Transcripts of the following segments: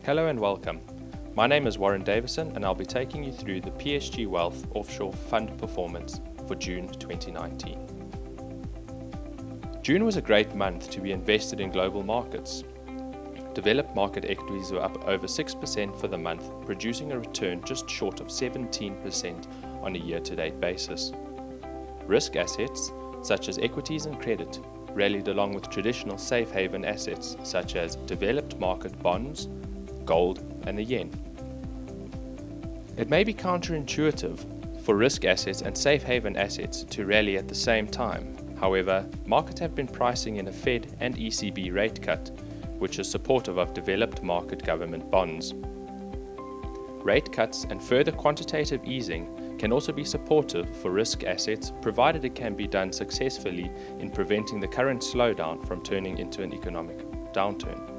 Hello and welcome. My name is Warren Davison and I'll be taking you through the PSG Wealth Offshore Fund performance for June 2019. June was a great month to be invested in global markets. Developed market equities were up over 6% for the month, producing a return just short of 17% on a year-to-date basis. Risk assets, such as equities and credit, rallied along with traditional safe haven assets such as developed market bonds, gold and the yen. It may be counterintuitive for risk assets and safe haven assets to rally at the same time. However, markets have been pricing in a Fed and ECB rate cut, which is supportive of developed market government bonds. Rate cuts and further quantitative easing can also be supportive for risk assets, provided it can be done successfully in preventing the current slowdown from turning into an economic downturn.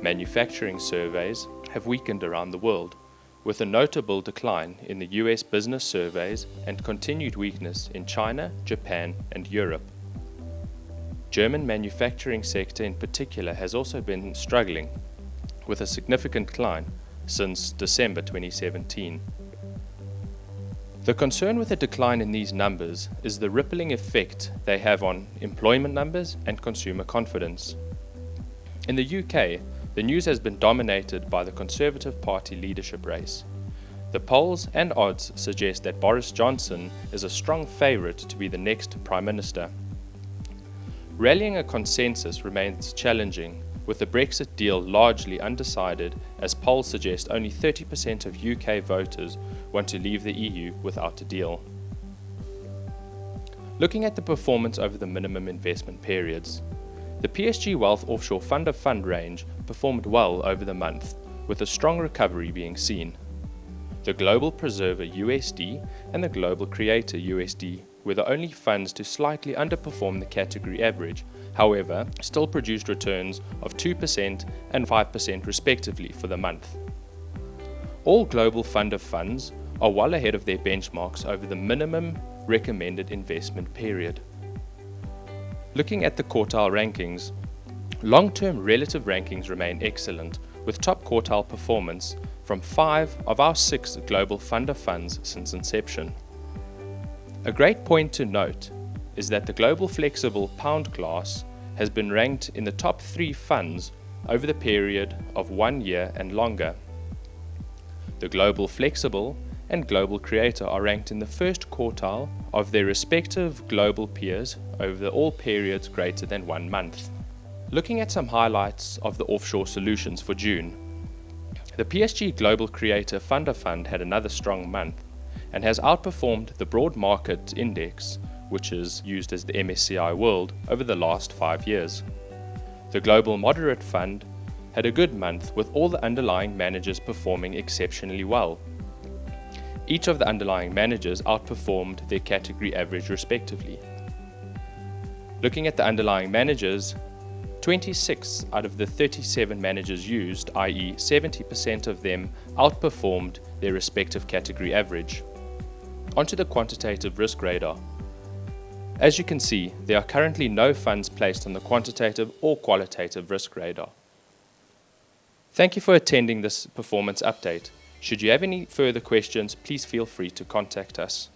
Manufacturing surveys have weakened around the world, with a notable decline in the US business surveys and continued weakness in China, Japan and Europe. German manufacturing sector in particular has also been struggling, with a significant decline since December 2017. The concern with a decline in these numbers is the rippling effect they have on employment numbers and consumer confidence. In the UK, the news has been dominated by the Conservative Party leadership race. The polls and odds suggest that Boris Johnson is a strong favourite to be the next Prime Minister. Rallying a consensus remains challenging, with the Brexit deal largely undecided, as polls suggest only 30% of UK voters want to leave the EU without a deal. Looking at the performance over the minimum investment periods, the PSG Wealth Offshore Fund of Fund range performed well over the month, with a strong recovery being seen. The Global Preserver USD and the Global Creator USD were the only funds to slightly underperform the category average, however, still produced returns of 2% and 5% respectively for the month. All Global Fund of Funds are well ahead of their benchmarks over the minimum recommended investment period. Looking at the quartile rankings, long-term relative rankings remain excellent, with top quartile performance from 5 of our 6 global fund of funds since inception. A great point to note is that the Global Flexible Pound class has been ranked in the top 3 funds over the period of 1 year and longer. The Global Flexible and Global Creator are ranked in the first quartile of their respective global peers over all periods greater than 1 month. Looking at some highlights of the offshore solutions for June, the PSG Global Creator Fund of Fund had another strong month and has outperformed the broad market index, which is used as the MSCI World, over the last 5 years. The Global Moderate Fund had a good month, with all the underlying managers performing exceptionally well. Each of the underlying managers outperformed their category average respectively. Looking at the underlying managers, 26 out of the 37 managers used, i.e. 70% of them, outperformed their respective category average. Onto the quantitative risk radar. As you can see, there are currently no funds placed on the quantitative or qualitative risk radar. Thank you for attending this performance update. Should you have any further questions, please feel free to contact us.